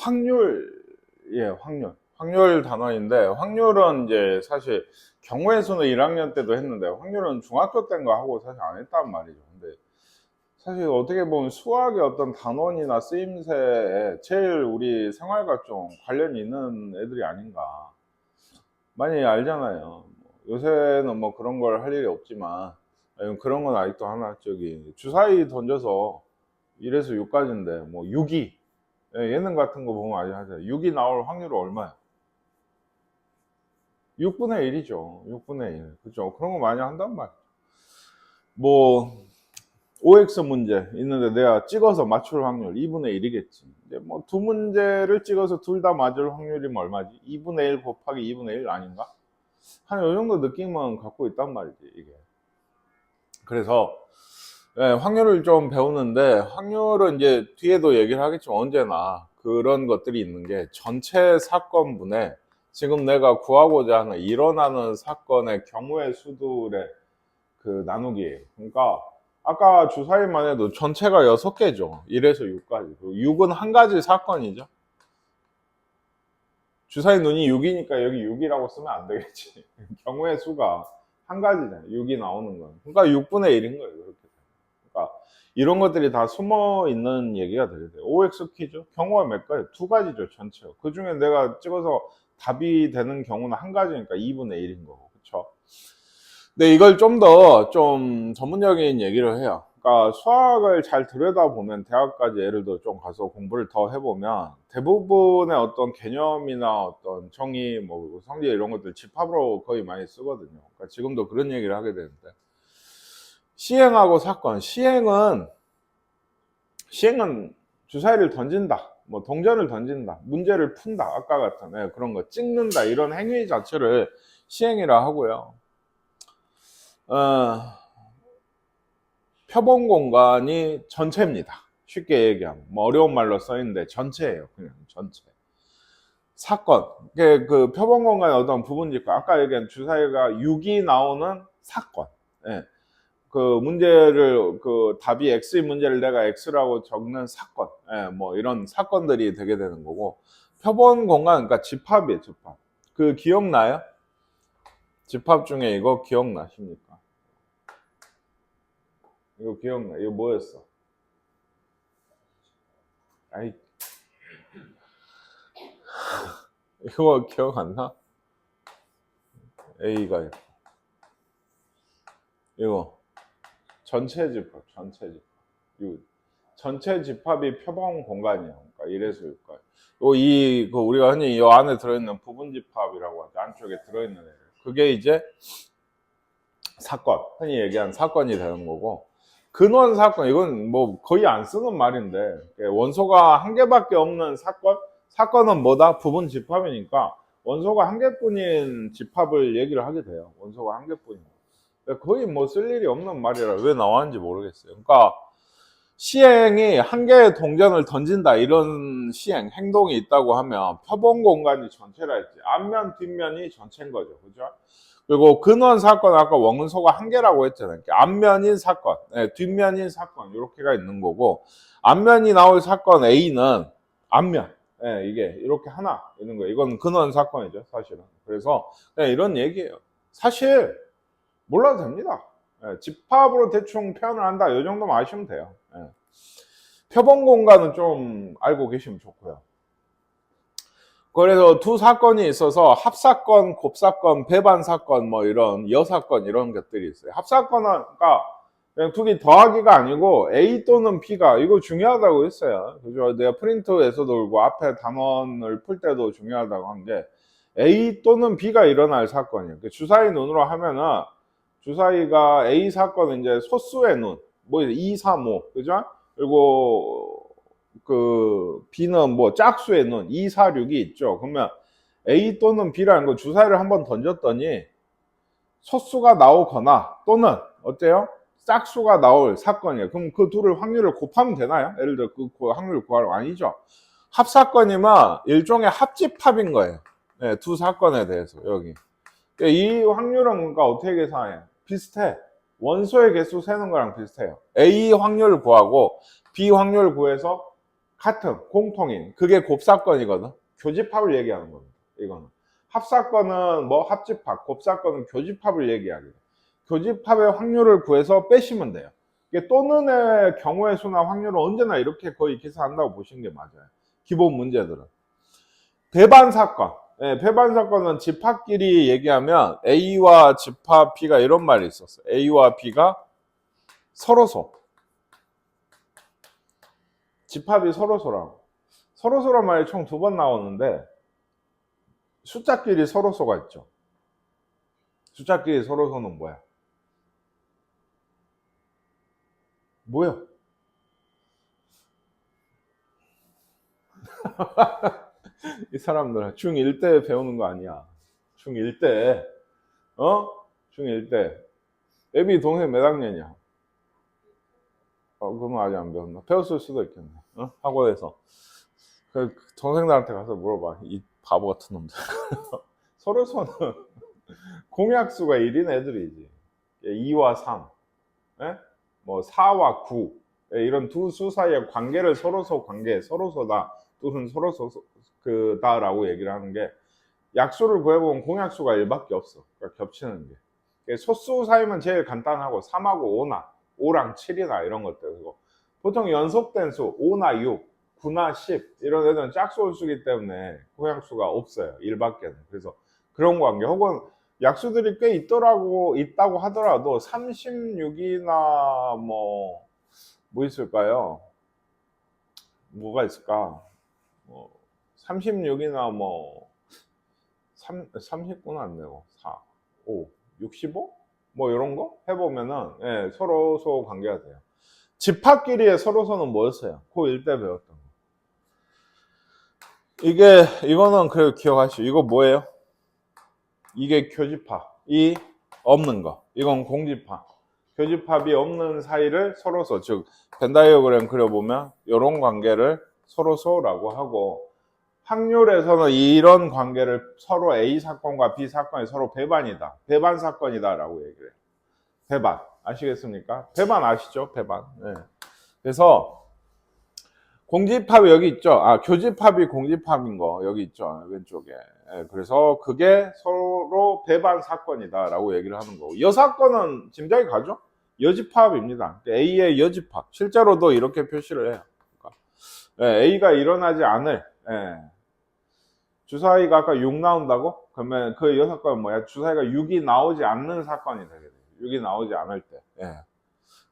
확률, 예, 확률 단원인데, 확률은 이제 사실 경우의 수는 1학년 때도 했는데, 확률은 중학교 때인가 하고 사실 안 했단 말이죠. 근데 사실 어떻게 보면 수학의 어떤 단원이나 쓰임새에 제일 우리 생활과 좀 관련이 있는 애들이 아닌가. 많이 알잖아요. 요새는 뭐 그런 걸 할 일이 없지만, 그런 건 아직도 하나, 주사위 던져서 1에서 6까지인데, 뭐 6이, 예능 같은 거 보면 아직 하잖아요. 6이 나올 확률은 얼마야? 6분의 1이죠. 6분의 1. 그죠? 그런 거 많이 한단 말이에요. 뭐, OX 문제 있는데 내가 찍어서 맞출 확률 2분의 1이겠지. 근데 뭐 두 문제를 찍어서 둘 다 맞을 확률이면 얼마지? 2분의 1 곱하기 2분의 1 아닌가? 한 요 정도 느낌만 갖고 있단 말이지, 이게. 그래서, 확률을 좀 배우는데, 확률은 이제 뒤에도 얘기를 하겠지만 언제나 그런 것들이 있는 게 전체 사건분에 지금 내가 구하고자 하는 일어나는 사건의 경우의 수들의 그 나누기예요. 그러니까 아까 주사위만 해도 전체가 6개죠. 1에서 6까지. 6은 한 가지 사건이죠. 주사위 눈이 6이니까 여기 6이라고 쓰면 안 되겠지. 경우의 수가 한 가지잖아요. 6이 나오는 건. 그러니까 6분의 1인 거예요. 그렇게. 그러니까 이런 것들이 다 숨어 있는 얘기가 되겠어요. OX 퀴즈 경우가 몇 가지? 두 가지죠. 전체가. 그 중에 내가 찍어서 답이 되는 경우는 한 가지니까 2분의 1인 거고. 그렇죠? 근데 이걸 좀 더 좀 전문적인 얘기를 해요. 그러니까 수학을 잘 들여다보면 대학까지 예를 들어 좀 가서 공부를 더 해보면 대부분의 어떤 개념이나 어떤 정의, 뭐 성질 이런 것들 집합으로 거의 많이 쓰거든요. 그러니까 지금도 그런 얘기를 하게 되는데 시행하고 사건, 시행은 주사위를 던진다, 뭐 동전을 던진다, 문제를 푼다, 아까 같은 그런 거 찍는다 이런 행위 자체를 시행이라 하고요. 표본 공간이 전체입니다. 쉽게 얘기하면 뭐 어려운 말로 써 있는데 전체예요. 그냥 전체. 사건, 그 표본 공간의 어떤 부분일까? 아까 얘기한 주사위가 6이 나오는 사건. 예. 그 문제를 그 답이 X의 문제를 내가 X라고 적는 사건. 예, 뭐 이런 사건들이 되게 되는 거고. 표본 공간, 그러니까 집합이에요. 집합. 그 기억나요? 집합 중에 이거 기억나십니까? 이거 기억나? 이거 뭐였어? 아이, 이거 기억 안 나? A가 이거 전체 집합, 전체 집합. 이 전체 집합이 표본 공간이야. 그러니까 1에서 6까지. 그 우리가 흔히 이 안에 들어있는 부분 집합이라고 하죠. 안쪽에 들어있는 애들. 그게 이제 사건, 흔히 얘기하는 사건이 되는 거고, 근원 사건, 이건 뭐 거의 안 쓰는 말인데, 원소가 한 개밖에 없는 사건은 뭐다? 부분 집합이니까 원소가 한 개뿐인 집합을 얘기를 하게 돼요. 원소가 한 개뿐인. 거의 뭐 쓸 일이 없는 말이라 왜 나왔는지 모르겠어요. 그러니까 시행이 한 개의 동전을 던진다 이런 시행 행동이 있다고 하면 표본 공간이 전체라 했지, 앞면 뒷면이 전체인 거죠. 그죠? 그리고 근원 사건, 아까 원소가 한 개라고 했잖아요. 앞면인 사건, 뒷면인 사건 이렇게가 있는 거고, 앞면이 나올 사건 A는 앞면, 이게 이렇게 하나 있는 거예요. 이건 근원 사건이죠, 사실은. 그래서 그냥 이런 얘기예요. 사실 몰라도 됩니다. 집합으로 대충 표현을 한다, 이 정도만 아시면 돼요. 표본 공간은 좀 알고 계시면 좋고요. 그래서 두 사건이 있어서 합사건, 곱사건, 배반사건, 뭐 이런 여사건 이런 것들이 있어요. 합사건은 그러니까 그냥 두 개 더하기가 아니고 A 또는 B가, 이거 중요하다고 했어요. 그죠? 내가 프린트에서도 그러고 앞에 단원을 풀 때도 중요하다고 한 게 A 또는 B가 일어날 사건이에요. 주사위 눈으로 하면은 주사위가 A 사건은 이제 소수의 눈, 뭐 2, 3, 5, 그죠? 그리고 그 B는 뭐 짝수의 눈 2, 4, 6이 있죠. 그러면 A 또는 B라는 거 주사위를 한번 던졌더니 소수가 나오거나 또는 어때요? 짝수가 나올 사건이에요. 그럼 그 둘을 확률을 곱하면 되나요? 예를 들어 그 확률을 구하라고. 아니죠. 합사건이면 일종의 합집합인 거예요. 네, 두 사건에 대해서 여기. 이 확률은 그러니까 어떻게 계산해? 비슷해. 원소의 개수 세는 거랑 비슷해요. A 확률을 구하고 B 확률을 구해서 같은 공통인 그게 곱사건이거든. 교집합을 얘기하는 겁니다. 이거는 합사건은 뭐 합집합, 곱사건은 교집합을 얘기하게 돼. 교집합의 확률을 구해서 빼시면 돼요. 이게 또는의 경우의 수나 확률은 언제나 이렇게 거의 계산한다고 보시는 게 맞아요. 기본 문제들은. 배반 사건. 네, 배반 사건은 집합끼리 얘기하면 A와 집합 B가 이런 말이 있었어요. A와 B가 서로소. 집합이 서로소라고. 서로소란 말이 총 2번 나오는데 숫자끼리 서로소가 있죠. 숫자끼리 서로소는 뭐야? 뭐야? 이 사람들 중1 때 배우는 거 아니야. 중1 때. 중1 때. 애비 동생 몇 학년이야? 그건 아직 안 배웠나? 배웠을 수도 있겠네. 학원에서. 그 동생들한테 가서 물어봐. 이 바보 같은 놈들. 서로서는 공약수가 1인 애들이지. 2와 3. 뭐 4와 9. 이런 두 수 사이의 관계를 서로서 관계, 서로서다. 또는 서로서 그다라고 얘기를 하는 게 약수를 구해보면 공약수가 1밖에 없어. 그러니까 겹치는 게. 소수 사이면 제일 간단하고 3하고 5나 5랑 7이나 이런 것들이고 보통 연속된 수 5나 6, 9나 10 이런 애들은 짝수수이기 때문에 공약수가 없어요. 1밖에는. 그래서 그런 관계 혹은 약수들이 꽤 있다고 하더라도 36이나 뭐 있을까요? 뭐가 있을까? 36이나 뭐 39는 안 되고 4, 5, 65? 뭐 이런 거 해보면은 서로소 관계가 돼요. 집합끼리의 서로소는 뭐였어요? 고1 때 배웠던 거. 이거는 그래도 기억하시죠. 이거 뭐예요? 이게 교집합이 없는 거. 이건 공집합. 교집합이 없는 사이를 서로소, 즉 벤 다이어그램 그려보면 이런 관계를 서로소라고 하고 확률에서는 이런 관계를 서로 A 사건과 B 사건이 서로 배반이다. 배반 사건이다 라고 얘기를 해요. 배반. 아시겠습니까? 배반 아시죠? 배반. 네. 그래서 공집합이 여기 있죠. 교집합이 공집합인 거 여기 있죠. 왼쪽에. 네. 그래서 그게 서로 배반 사건이다 라고 얘기를 하는 거고 여사건은 짐작이 가죠? 여집합입니다. A의 여집합. 실제로도 이렇게 표시를 해요. 그러니까 A가 일어나지 않을 주사위가 아까 6 나온다고? 그러면 그 여사건은 뭐야? 주사위가 6이 나오지 않는 사건이 되게 돼요. 6이 나오지 않을 때.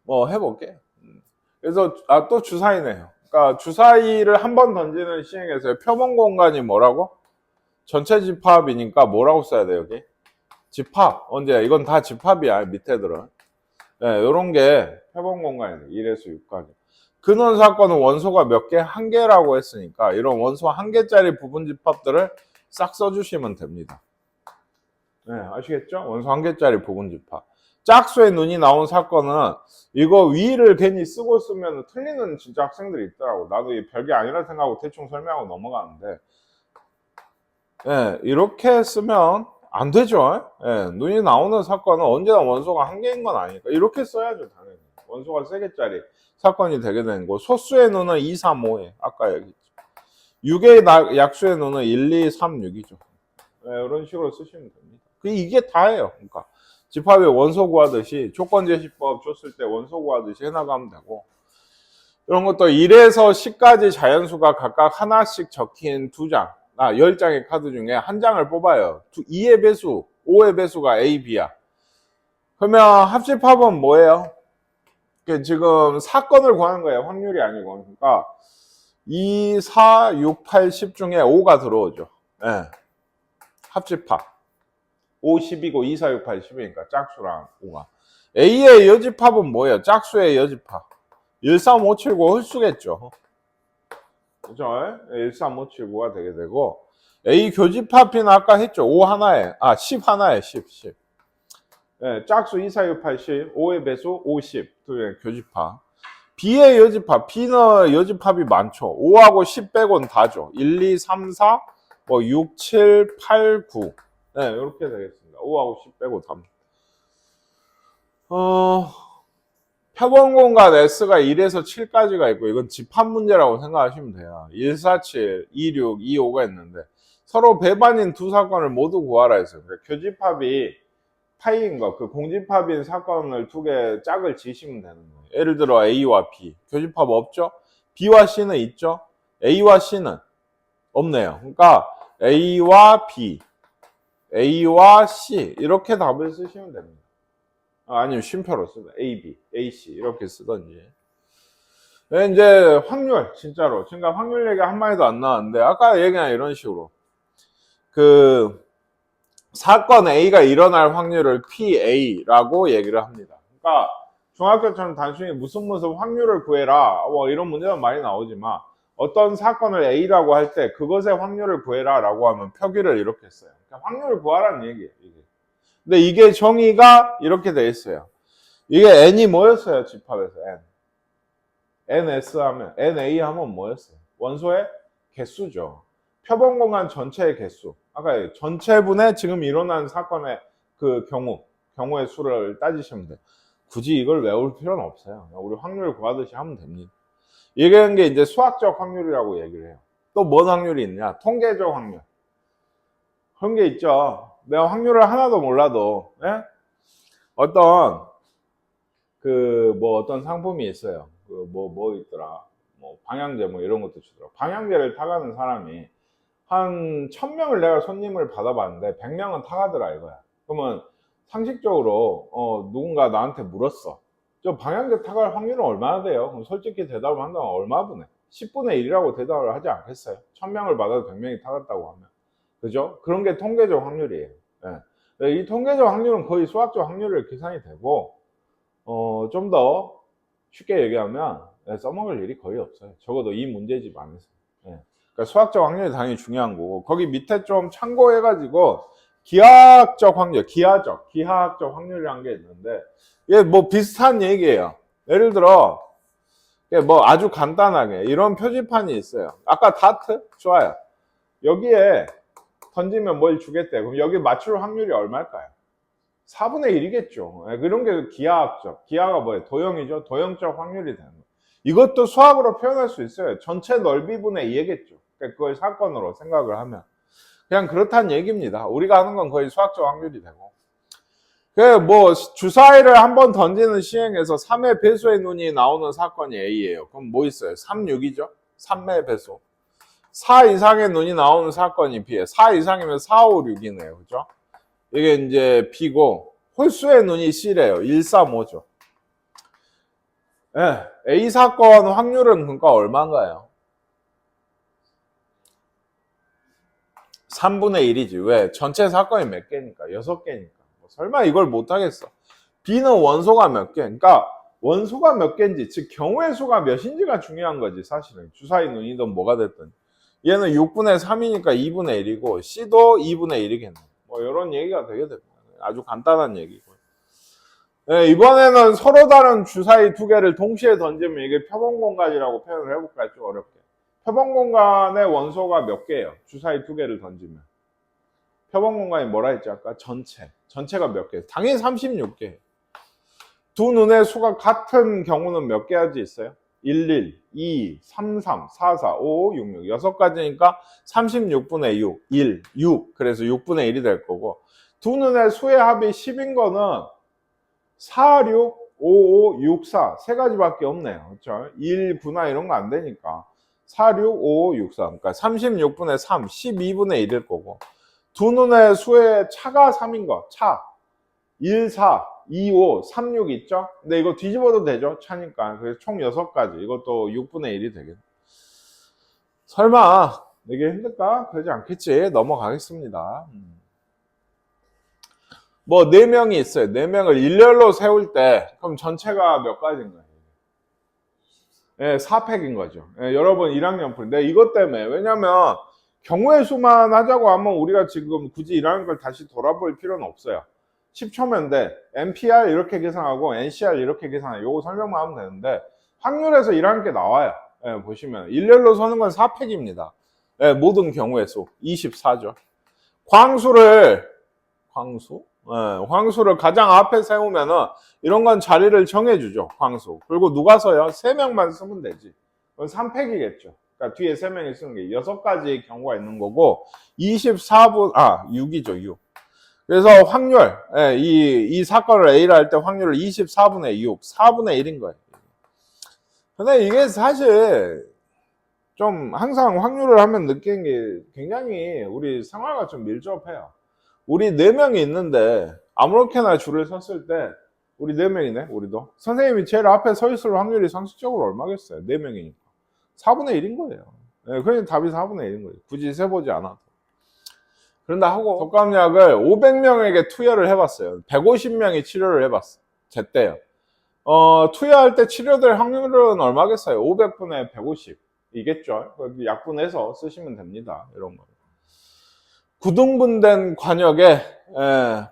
뭐 해볼게. 그래서 또 주사위네요. 그러니까 주사위를 한 번 던지는 시행에서 표본 공간이 뭐라고? 전체 집합이니까 뭐라고 써야 돼 여기? 집합. 언제? 이건 다 집합이야 밑에들은. 이런 게 표본 공간이에요. 1에서 6까지. 근원 사건은 원소가 몇 개? 1개라고 했으니까 이런 원소 1개짜리 부분 집합들을 싹 써주시면 됩니다. 아시겠죠? 원소 1개짜리 부분 집합. 짝수의 눈이 나온 사건은 이거 위를 괜히 쓰고 쓰면 틀리는 진짜 학생들이 있더라고. 나도 이 별게 아니라 생각하고 대충 설명하고 넘어가는데 이렇게 쓰면 안 되죠. 눈이 나오는 사건은 언제나 원소가 1개인 건 아니니까 이렇게 써야죠. 당연히 원소가 3개짜리 사건이 되게 되는 거. 소수의 눈은 2, 3, 5에 아까 여기 있죠. 6의 약수의 눈은 1, 2, 3, 6이죠. 이런 식으로 쓰시면 됩니다. 이게 다예요. 그러니까 집합의 원소 구하듯이 조건제시법 줬을 때 원소 구하듯이 해나가면 되고 이런 것도 1에서 10까지 자연수가 각각 하나씩 적힌 2장 10장의 카드 중에 한 장을 뽑아요. 2의 배수, 5의 배수가 A, B야. 그러면 합집합은 뭐예요? 지금 사건을 구하는 거예요. 확률이 아니고. 그러니까 2, 4, 6, 8, 10 중에 5가 들어오죠. 합집합. 5, 10이고 2, 4, 6, 8, 10이니까 짝수랑 5가. A의 여집합은 뭐예요? 짝수의 여집합. 1, 3, 5, 7, 9 홀수겠죠. 그죠? 1, 3, 5, 7, 9가 되게 되고 A 교집합은 아까 했죠. 5 하나에 10 하나에 10. 짝수 2, 4, 6, 8, 10 5의 배수 50 둘의 교집합. B의 여집합. B는 여집합이 많죠. 5하고 10 빼고는 다죠. 1, 2, 3, 4 뭐 6, 7, 8, 9 이렇게 되겠습니다. 5하고 10 빼고 답니다. 표본 공간 S가 1에서 7까지가 있고 이건 집합 문제라고 생각하시면 돼요. 147, 26, 25가 있는데 서로 배반인 두 사건을 모두 구하라 했어요. 그러니까 교집합이 파이인 거, 그 공집합인 사건을 두 개 짝을 지시면 되는 거예요. 예를 들어 A와 B, 교집합 없죠? B와 C는 있죠? A와 C는 없네요. 그러니까 A와 B, A와 C 이렇게 답을 쓰시면 됩니다. 아니면 쉼표로 쓰든 A, B, A, C 이렇게 쓰든지. 이제 확률 진짜로 지금 확률 얘기 한마디도 안 나왔는데 아까 얘기한 이런 식으로 그 사건 A가 일어날 확률을 PA라고 얘기를 합니다. 그러니까 중학교처럼 단순히 무슨 확률을 구해라 뭐 이런 문제는 많이 나오지만 어떤 사건을 A라고 할 때 그것의 확률을 구해라 라고 하면 표기를 이렇게 써요. 그러니까 확률을 구하라는 얘기예요. 근데 이게 정의가 이렇게 돼 있어요. 이게 N이 뭐였어요? 집합에서 N. NS 하면 NA 하면 뭐였어요? 원소의 개수죠. 표본 공간 전체의 개수. 아까 전체분의 지금 일어난 사건의 그 경우의 수를 따지시면 돼요. 굳이 이걸 외울 필요는 없어요. 우리 확률 구하듯이 하면 됩니다. 이런 게 이제 수학적 확률이라고 얘기를 해요. 또 뭔 확률이 있냐? 통계적 확률. 그런 게 있죠. 내가 확률을 하나도 몰라도, 예? 어떤, 어떤 상품이 있어요. 뭐 있더라. 방향제 이런 것도 주더라. 방향제를 타가는 사람이 한 1000명을 내가 손님을 받아봤는데 100명은 타가더라 이거야. 그러면 상식적으로 누군가 나한테 물었어. 저 방향제 타갈 확률은 얼마나 돼요? 그럼 솔직히 대답을 한다면 얼마분에? 10분의 1이라고 대답을 하지 않겠어요? 1000명을 받아도 100명이 타갔다고 하면. 그죠? 그런 게 통계적 확률이에요. 네. 이 통계적 확률은 거의 수학적 확률을 계산이 되고 좀 더 쉽게 얘기하면 써먹을 일이 거의 없어요. 적어도 이 문제집 안에서. 그러니까 수학적 확률이 당연히 중요한 거고 거기 밑에 좀 참고해가지고 기하학적 확률, 기하학적 확률이라는 게 있는데 이게 비슷한 얘기예요. 예를 들어 아주 간단하게 이런 표지판이 있어요. 아까 다트? 좋아요. 여기에 던지면 뭘 주겠대. 그럼 여기 맞출 확률이 얼마일까요? 4분의 1이겠죠. 그런 게 기하가 뭐예요? 도형이죠. 도형적 확률이 되는 거예요. 이것도 수학으로 표현할 수 있어요. 전체 넓이분의 2겠죠. 그러니까 그걸 사건으로 생각을 하면. 그냥 그렇다는 얘기입니다. 우리가 하는 건 거의 수학적 확률이 되고. 주사위를 한번 던지는 시행에서 3의 배수의 눈이 나오는 사건이 A예요. 그럼 뭐 있어요? 3, 6이죠? 3의 배수. 4 이상의 눈이 나오는 사건이 B예요. 4 이상이면 4, 5, 6이네요. 그죠? 이게 이제 B고, 홀수의 눈이 C래요. 1, 3, 5죠. 네, A 사건 확률은 그러니까 얼마인가요? 3분의 1이지. 왜? 전체 사건이 몇 개니까? 6개니까. 설마 이걸 못하겠어. B는 원소가 몇 개? 그러니까 원소가 몇 개인지, 즉 경우의 수가 몇인지가 중요한 거지 사실은. 주사위 눈이든 뭐가 됐든. 얘는 6분의 3이니까 2분의 1이고 C도 2분의 1이겠네. 이런 얘기가 되게 됩니다. 아주 간단한 얘기고. 네, 이번에는 서로 다른 주사위 두 개를 동시에 던지면 이게 표본 공간이라고 표현을 해볼까요? 좀 어렵게. 표본 공간의 원소가 몇 개예요? 주사위 두 개를 던지면. 표본 공간이 뭐라 했죠? 아까 전체가 몇 개? 당연히 36개. 두 눈의 수가 같은 경우는 몇 개까지 있어요? 1, 2, 3, 3, 4, 4, 5, 6, 6. 6가지니까 36분의 6, 1, 6. 그래서 6분의 1이 될 거고. 두 눈의 수의 합이 10인 거는 4, 6, 5, 5, 6, 4. 세 가지밖에 없네요. 그렇죠? 1 분화 이런 거 안 되니까. 4, 6, 5, 5, 6, 4. 그러니까 36분의 3, 12분의 1일 거고. 두 눈의 수의 차가 3인 거. 차. 1, 4, 2, 5, 3, 6 있죠? 근데 이거 뒤집어도 되죠? 차니까. 그래서 총 6가지. 이것도 6분의 1이 되겠네. 설마 이게 힘들까? 그러지 않겠지. 넘어가겠습니다. 4명이 있어요. 4명을 일렬로 세울 때 그럼 전체가 몇 가지인가요? 네, 4팩인 거죠. 네, 여러분 1학년 풀인데 이것 때문에 왜냐면 경우의 수만 하자고 하면 우리가 지금 굳이 1학년 걸 다시 돌아볼 필요는 없어요. 10초면 돼. NPR 이렇게 계산하고 NCR 이렇게 계산하고 요거 설명만 하면 되는데 확률에서 1학년 게 나와요. 네, 보시면 일렬로 서는 건 4팩입니다. 네, 모든 경우의 수 24죠. 광수 황수를 가장 앞에 세우면은 이런 건 자리를 정해주죠. 황수. 그리고 누가 서요? 3명만 쓰면 되지. 그건 3팩이겠죠. 그러니까 뒤에 3명이 쓰는 게 6가지 경우가 있는 거고 24분 6이죠. 6. 그래서 확률 이 사건을 A를 할 때 확률을 24분의 6 4분의 1인 거예요. 근데 이게 사실 좀 항상 확률을 하면 느끼는 게 굉장히 우리 생활과 좀 밀접해요. 우리 4명이 있는데 아무렇게나 줄을 섰을 때 우리 4명이네 우리도 선생님이 제일 앞에 서 있을 확률이 상식적으로 얼마겠어요? 4명이니까 4분의 1인 거예요. 그러니까 답이 4분의 1인 거예요. 굳이 세보지 않아도. 그런다 하고 독감약을 500명에게 투여를 해봤어요. 150명이 치료를 해봤어요. 제때요. 투여할 때 치료될 확률은 얼마겠어요? 500분의 150 이겠죠. 약분해서 쓰시면 됩니다. 이런 거. 9등분된 관역에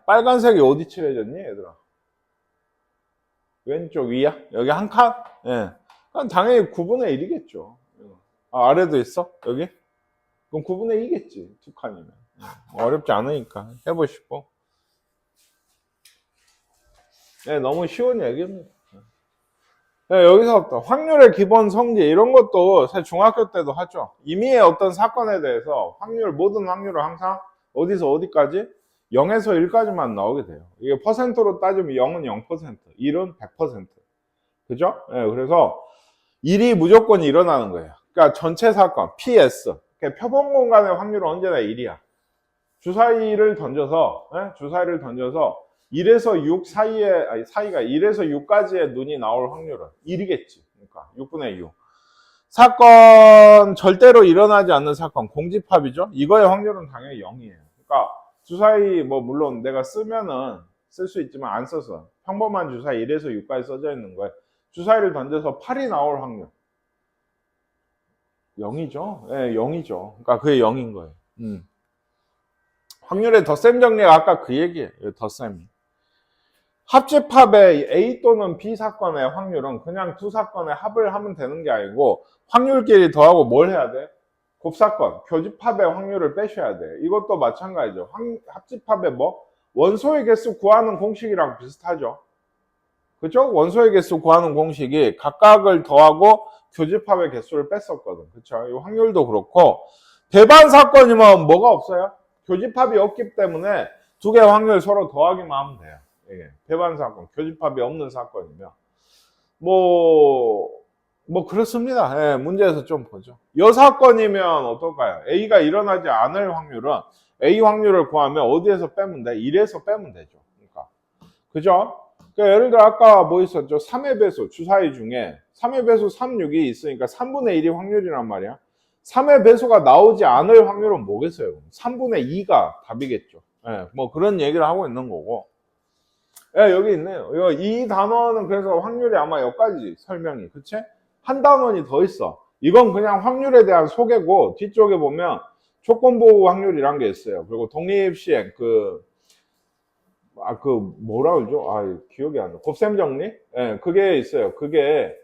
빨간색이 어디 칠해졌니 얘들아? 왼쪽 위야? 여기 한 칸? 그럼 당연히 9분의 1이겠죠. 아래도 있어? 여기? 그럼 9분의 2겠지. 2칸이면. 어렵지 않으니까 해보시고. 너무 쉬운 얘기입니다. 여기서부터 확률의 기본 성질 이런 것도 사실 중학교 때도 하죠. 임의의 어떤 사건에 대해서 확률, 모든 확률을 항상 어디서 어디까지? 0에서 1까지만 나오게 돼요. 이게 퍼센트로 따지면 0은 0%, 1은 100%. 그죠? 그래서 1이 무조건 일어나는 거예요. 그러니까 전체 사건, PS. 그러니까 표본 공간의 확률은 언제나 1이야. 주사위를 던져서 1에서 6 사이에, 사이가 1에서 6까지의 눈이 나올 확률은 1이겠지. 그러니까 6분의 6. 사건, 절대로 일어나지 않는 사건, 공집합이죠? 이거의 확률은 당연히 0이에요. 그러니까 주사위, 물론 내가 쓰면은 쓸 수 있지만 안 써서 평범한 주사위 1에서 6까지 써져 있는 거예요. 주사위를 던져서 8이 나올 확률. 0이죠? 0이죠. 그러니까 그게 0인 거예요. 확률의 덧셈 정리가 아까 그 얘기예요. 덧셈이. 합집합의 A 또는 B 사건의 확률은 그냥 두 사건의 합을 하면 되는 게 아니고 확률끼리 더하고 뭘 해야 돼? 곱사건, 교집합의 확률을 빼셔야 돼. 이것도 마찬가지죠. 합집합의 원소의 개수 구하는 공식이랑 비슷하죠. 그죠? 원소의 개수 구하는 공식이 각각을 더하고 교집합의 개수를 뺐었거든. 그쵸? 이 확률도 그렇고 배반 사건이면 뭐가 없어요? 교집합이 없기 때문에 두 개의 확률 서로 더하기만 하면 돼요. 이게 배반 사건, 교집합이 없는 사건이면 그렇습니다. 문제에서 좀 보죠. 여 사건이면 어떨까요? A가 일어나지 않을 확률은 A 확률을 구하면 어디에서 빼면 돼? 1에서 빼면 되죠. 그러니까 그죠? 그러니까 예를 들어 아까 뭐 있었죠? 3의 배수, 주사위 중에 3의 배수 3, 6이 있으니까 3분의 1이 확률이란 말이야. 3의 배수가 나오지 않을 확률은 뭐겠어요? 3분의 2가 답이겠죠. 그런 얘기를 하고 있는 거고. 여기 있네요. 이 단어는 그래서 확률이 아마 여기까지 설명이. 그치? 한 단원이 더 있어. 이건 그냥 확률에 대한 소개고 뒤쪽에 보면 조건보호 확률이란 게 있어요. 그리고 독립시행 뭐라 그러죠? 기억이 안 나. 곱셈 정리? 그게 있어요. 그게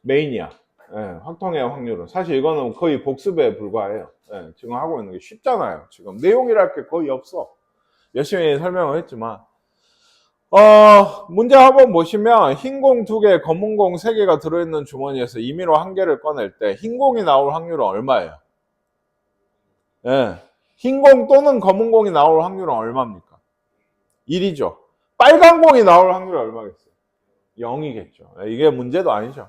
메인이야. 확통의 확률은. 사실 이거는 거의 복습에 불과해요. 지금 하고 있는 게 쉽잖아요. 지금 내용이랄 게 거의 없어. 열심히 설명을 했지만. 문제 한번 보시면 흰 공 2개, 검은 공 3개가 들어있는 주머니에서 임의로 1개를 꺼낼 때 흰 공이 나올 확률은 얼마예요? 흰 공 또는 검은 공이 나올 확률은 얼마입니까? 1이죠. 빨간 공이 나올 확률은 얼마겠어요? 0이겠죠. 이게 문제도 아니죠.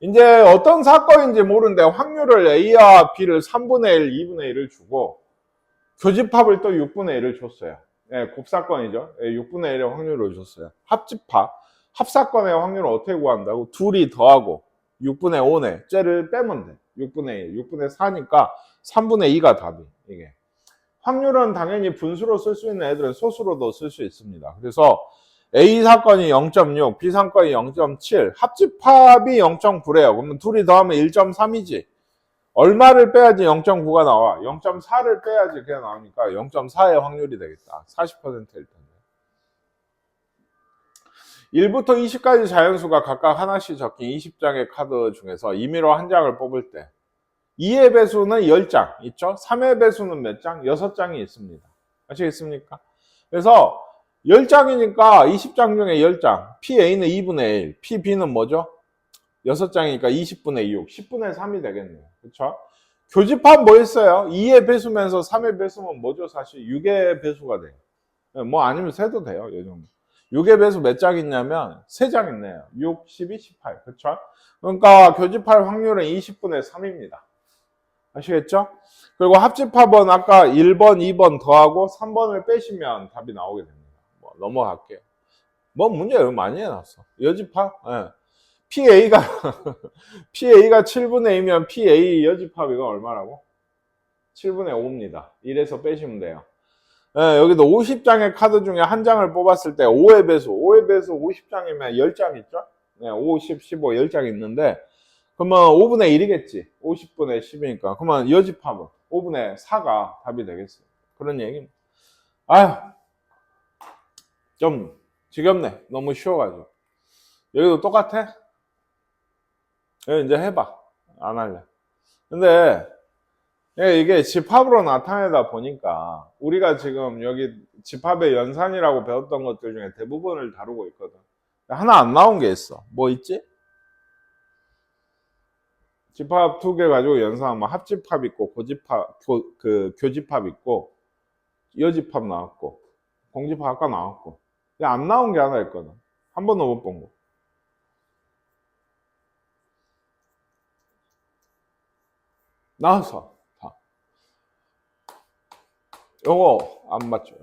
이제 어떤 사건인지 모르는데 확률을 A와 B를 3분의 1, 2분의 1을 주고 교집합을 또 6분의 1을 줬어요. 곱사건이죠. 6분의 1의 확률을 줬어요. 합집합, 합사건의 확률을 어떻게 구한다고? 둘이 더하고 6분의 5네. 쟤를 빼면 돼. 6분의 1, 6분의 4니까 3분의 2가 답이. 이게. 확률은 당연히 분수로 쓸 수 있는 애들은 소수로도 쓸 수 있습니다. 그래서 A 사건이 0.6, B 사건이 0.7, 합집합이 0.9래요. 그러면 둘이 더하면 1.3이지. 얼마를 빼야지 0.9가 나와? 0.4를 빼야지 그게 나오니까 0.4의 확률이 되겠다. 40%일 텐데. 1부터 20까지 자연수가 각각 하나씩 적힌 20장의 카드 중에서 임의로 한 장을 뽑을 때 2의 배수는 10장 있죠? 3의 배수는 몇 장? 6장이 있습니다. 아시겠습니까? 그래서 10장이니까 20장 중에 10장. PA는 2분의 1, PB는 뭐죠? 6장이니까 20분의 6, 10분의 3이 되겠네요. 그쵸? 교집합 뭐 있어요? 2의 배수면서 3의 배수면 뭐죠? 사실 6의 배수가 돼요. 뭐 아니면 세도 돼요. 요즘 6의 배수 몇 장 있냐면 3장 있네요. 6, 12, 18. 그쵸? 그러니까 교집합 확률은 20분의 3입니다. 아시겠죠? 그리고 합집합은 아까 1번, 2번 더하고 3번을 빼시면 답이 나오게 됩니다. 뭐 넘어갈게요. 뭐 문제 많이 해놨어. 여집합? 예. PA가 PA가 7분의 2면 PA 여집합 이거 얼마라고? 7분의 5입니다. 1에서 빼시면 돼요. 예, 여기도 50장의 카드 중에 한 장을 뽑았을 때 5의 배수 50장이면 10장 있죠? 네, 50, 15, 10장 있는데 그러면 5분의 1이겠지. 50분의 10이니까. 그러면 여집합은 5분의 4가 답이 되겠어요. 그런 얘기입니다. 아휴, 좀 지겹네. 너무 쉬워가지고. 여기도 똑같아? 여기 이제 해봐. 안 할래. 근데 이게 집합으로 나타내다 보니까 우리가 지금 여기 집합의 연산이라고 배웠던 것들 중에 대부분을 다루고 있거든. 하나 안 나온 게 있어. 뭐 있지? 집합 2개 가지고 연산하면 합집합 있고 교집합 있고 여집합 나왔고 공집합 아까 나왔고 안 나온 게 하나 있거든. 한 번도 못 본 거. 나와서 다. 요거 안 맞죠.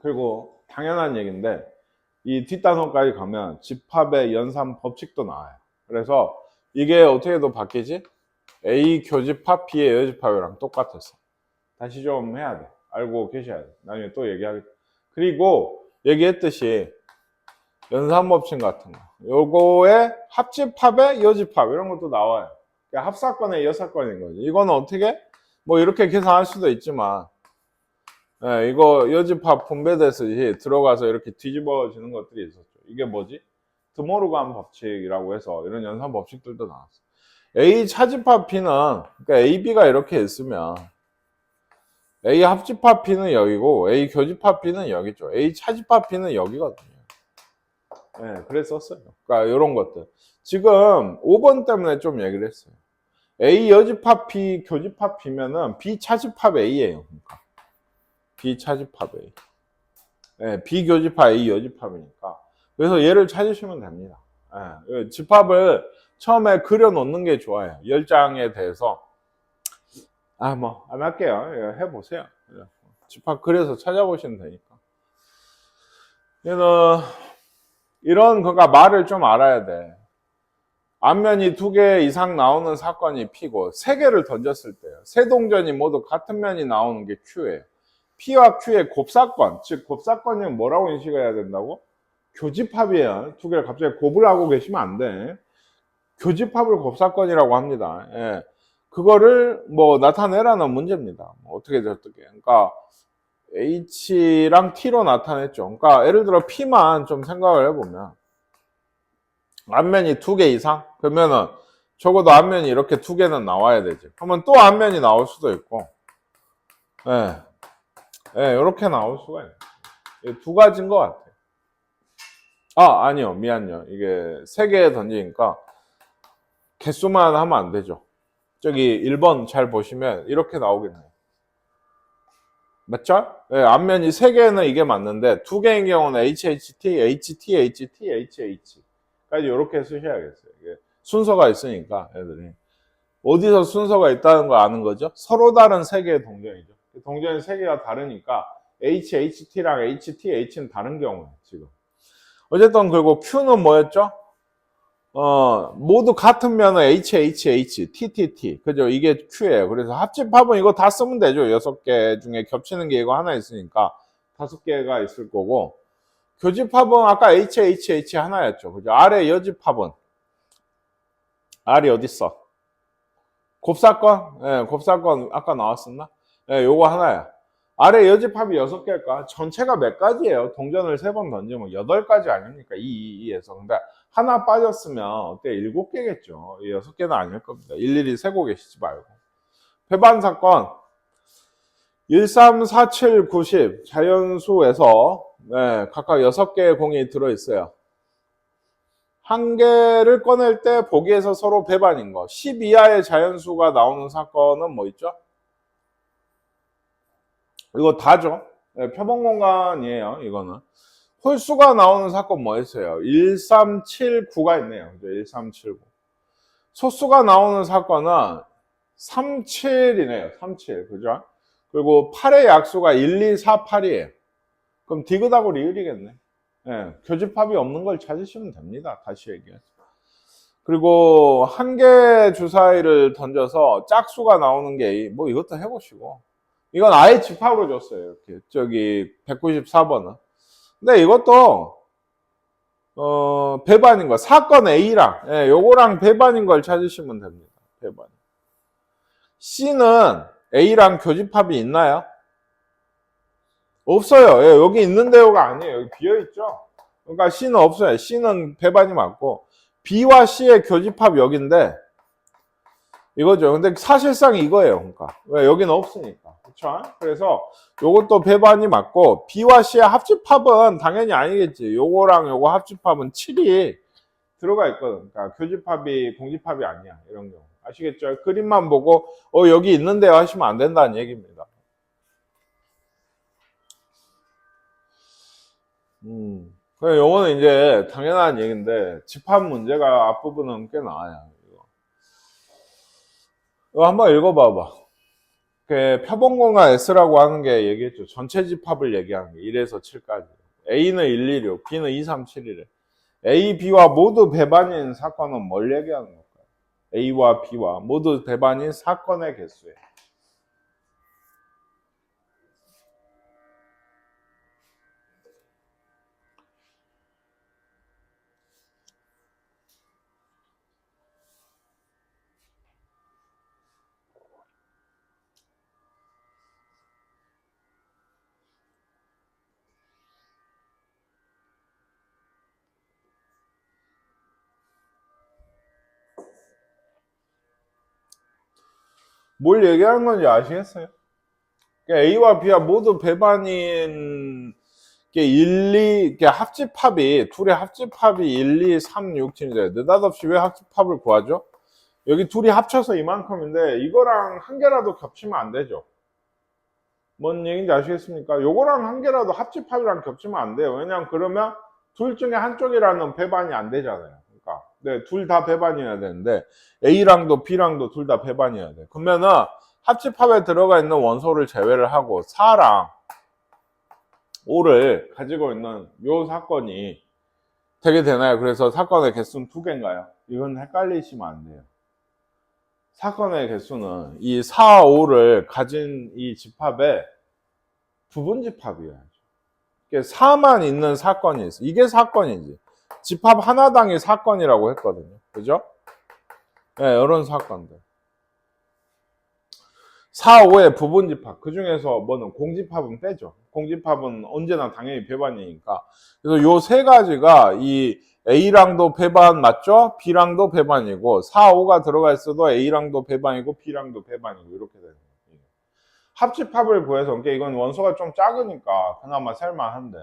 그리고 당연한 얘기인데 이 뒷단원까지 가면 집합의 연산 법칙도 나와요. 그래서 이게 어떻게도 바뀌지? A 교집합, B의 여집합이랑 똑같았어. 다시 좀 해야 돼. 알고 계셔야 돼. 나중에 또 얘기하겠다. 그리고 얘기했듯이 연산 법칙 같은 거. 요거에 합집합의 여집합 이런 것도 나와요. 그러니까 합사건의 여사건인 거지. 이거는 어떻게? 뭐 이렇게 계산할 수도 있지만 네, 이거 여집합 분배돼서 들어가서 이렇게 뒤집어지는 것들이 있었죠. 이게 뭐지? 드모르간 법칙이라고 해서 이런 연산 법칙들도 나왔어. A 차집합 B는 그러니까 A, B가 이렇게 있으면 A 합집합 B는 여기고 A 교집합 B는 여기죠. A 차집합 B는 여기거든요. 네, 그래서 썼어요. 그러니까 이런 것들. 지금 5번 때문에 좀 얘기를 했어요. A 여집합 B 교집합 B면은 B 차집합 A예요. 그러니까. B 차집합 A. 네, B 교집합 A 여집합이니까. 그래서 얘를 찾으시면 됩니다. 네, 집합을 처음에 그려놓는 게 좋아요. 10장에 대해서. 뭐, 안 할게요. 해보세요. 집합 그려서 찾아보시면 되니까. 얘는 이런 그러니까 말을 좀 알아야 돼. 앞면이 2개 이상 나오는 사건이 P고 3개를 던졌을 때요. 세 동전이 모두 같은 면이 나오는 게 Q예요. P와 Q의 곱사건, 즉 곱사건은 뭐라고 인식해야 된다고? 교집합이에요. 2개를 갑자기 곱을 하고 계시면 안 돼. 교집합을 곱사건이라고 합니다. 예. 그거를 뭐 나타내라는 문제입니다. 어떻게 어떻게. 그러니까 H랑 T로 나타냈죠. 그러니까 예를 들어 P만 좀 생각을 해보면 앞면이 2개 이상? 그러면은 적어도 앞면이 이렇게 2개는 나와야 되지. 그러면 또 앞면이 나올 수도 있고 예, 이렇게 나올 수가 있네. 2가지인 것 같아요. 아니요. 미안요. 이게 3개 던지니까 개수만 하면 안 되죠. 저기 1번 잘 보시면 이렇게 나오겠네요. 맞죠? 앞면이 3개는 이게 맞는데 2개인 경우는 HHT, HT, HT, HH 까지 이렇게 쓰셔야겠어요. 이게 순서가 있으니까 애들이 어디서 순서가 있다는 걸 아는 거죠? 서로 다른 3개의 동전이죠. 동전이 3개가 다르니까 HHT랑 HTH는 다른 경우예요. 지금 어쨌든 그리고 Q는 뭐였죠? 모두 같은 면은 HHH, TTT. 그죠? 이게 Q예요. 그래서 합집합은 이거 다 쓰면 되죠. 6개 중에 겹치는 게 이거 하나 있으니까 5개가 있을 거고. 교집합은 아까 HHH 하나였죠. 그죠? 아래 여집합은. R이 어딨어? 곱사건? 곱사건 아까 나왔었나? 요거 하나야. 아래 여집합이 6개일까? 전체가 몇 가지예요? 동전을 3번 던지면 8가지 아닙니까? 2에서. 근데 하나 빠졌으면 어때? 7개겠죠. 6개는 아닐 겁니다. 일일이 세고 계시지 말고. 배반 사건. 1, 3, 4, 7, 90 자연수에서 네, 각각 6개의 공이 들어있어요. 한 개를 꺼낼 때 보기에서 서로 배반인 거. 10 이하의 자연수가 나오는 사건은 뭐 있죠? 이거 다죠. 네, 표본공간이에요. 이거는. 홀수가 나오는 사건 뭐였어요? 1, 3, 7, 9가 있네요. 1, 3, 7, 9. 소수가 나오는 사건은 3, 7이네요. 3, 7. 그죠? 그리고 8의 약수가 1, 2, 4, 8이에요. 그럼 디귿하고 리을이겠네. 예, 교집합이 없는 걸 찾으시면 됩니다. 다시 얘기하죠. 그리고 한 개 주사위를 던져서 짝수가 나오는 게 뭐 이것도 해보시고, 이건 아예 집합으로 줬어요. 이렇게 저기 194번은. 근데 이것도 배반인 거, 사건 A랑 요거랑 배반인 걸 찾으시면 됩니다. 배반. C는 A랑 교집합이 있나요? 없어요. 예, 여기 있는데요가 아니에요. 여기 비어있죠. 그러니까 C는 없어요. C는 배반이 맞고 B와 C의 교집합이 여기인데 이거죠. 근데 사실상 이거예요. 그러니까 왜 여기는 없으니까. 그렇죠? 그래서 요것도 배반이 맞고 B와 C의 합집합은 당연히 아니겠지. 요거랑 요거 합집합은 7이 들어가 있거든. 그러니까 교집합이 공집합이 아니야. 이런 경우. 아시겠죠? 그림만 보고 여기 있는데요 하시면 안 된다는 얘기입니다. 요거는 이제 당연한 얘기인데 집합 문제가 앞부분은 꽤 나와요. 이거 한번 읽어봐봐. 표본공간 S라고 하는 게 얘기했죠. 전체 집합을 얘기하는 게 1에서 7까지. A는 1, 2, 6, B는 2, 3, 7이래. A, B와 모두 배반인 사건은 뭘 얘기하는 걸까요? A와 B와 모두 배반인 사건의 개수예요. 뭘 얘기하는 건지 아시겠어요? A와 B와 모두 배반인 게 1, 2, 합집합이, 둘의 합집합이 1, 2, 3, 6, 7인데, 느닷없이 왜 합집합을 구하죠? 여기 둘이 합쳐서 이만큼인데, 이거랑 한 개라도 겹치면 안 되죠. 뭔 얘기인지 아시겠습니까? 요거랑 한 개라도 합집합이랑 겹치면 안 돼요. 왜냐면 그러면 둘 중에 한쪽이라는 배반이 안 되잖아요. 그러니까, 네, 둘 다 배반이어야 되는데, A랑도 B랑도 둘 다 배반이어야 돼. 그러면은, 합집합에 들어가 있는 원소를 제외를 하고, 4랑 5를 가지고 있는 요 사건이 되게 되나요? 그래서 사건의 개수는 2개인가요? 이건 헷갈리시면 안 돼요. 사건의 개수는 이 4, 5를 가진 이 집합의 부분집합이에요. 4만 있는 사건이 있어. 이게 사건이지. 집합 하나당이 사건이라고 했거든요. 그죠? 네, 이런 사건들. 4, 5의 부분집합. 그 중에서 뭐는 공집합은 빼죠. 공집합은 언제나 당연히 배반이니까. 그래서 요 세 가지가 이 A랑도 배반 맞죠? B랑도 배반이고 4, 5가 들어가 있어도 A랑도 배반이고 B랑도 배반이고 이렇게 되는 거예요. 합집합을 구해서 그러니까 이건 원소가 좀 작으니까 그나마 셀만한데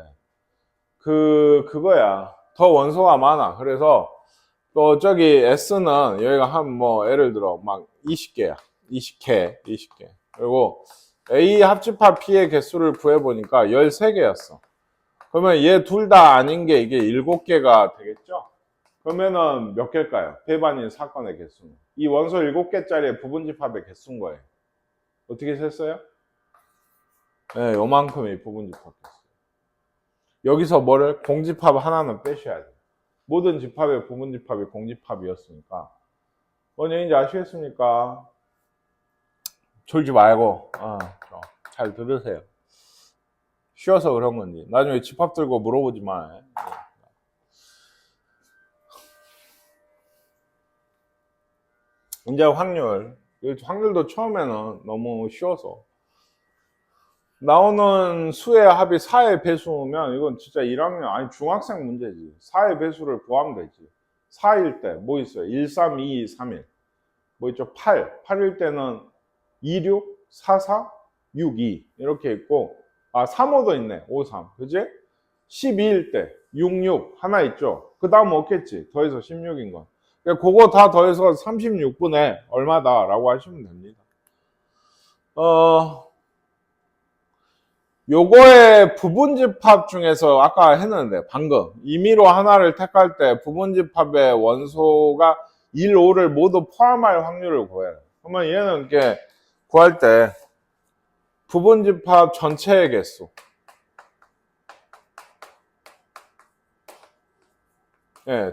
그거야. 더 원소가 많아. 그래서 저기 S는 여기가 한 뭐 예를 들어 막 20개야. 20개. 그리고 A 합집합 P의 개수를 구해보니까 13개였어. 그러면 얘 둘 다 아닌 게 이게 7개가 되겠죠? 그러면은 몇 개일까요? 배반인 사건의 개수는. 이 원소 7개짜리 부분집합의 개수인 거예요. 어떻게 셌어요? 네, 요만큼이 부분집합 개수. 여기서 뭐를? 공집합 하나는 빼셔야 돼요. 모든 집합의 부분집합이 공집합이었으니까. 뭔 얘기인지 아시겠습니까? 졸지 말고 잘 들으세요. 쉬어서 그런 건지. 나중에 집합 들고 물어보지 마. 이제 확률도 처음에는 너무 쉬워서 나오는 수의 합이 4의 배수면 이건 진짜 1학년 아니 중학생 문제지. 4의 배수를 구하면 되지. 4일 때 뭐 있어요? 1, 3, 2, 3일 뭐 있죠? 8일 때는 2, 6, 4, 4 6, 2 이렇게 있고 3, 5도 있네. 5, 3 그지? 12일 때 6, 6 하나 있죠. 그 다음 없겠지. 더해서 16인 건. 그러니까 그거 다 더해서 36분의 얼마다 라고 하시면 됩니다. 요거의 부분집합 중에서 아까 했는데 방금 임의로 하나를 택할 때 부분집합의 원소가 1, 5를 모두 포함할 확률을 구해요. 그러면 얘는 이렇게 구할 때 부분집합 전체의 개수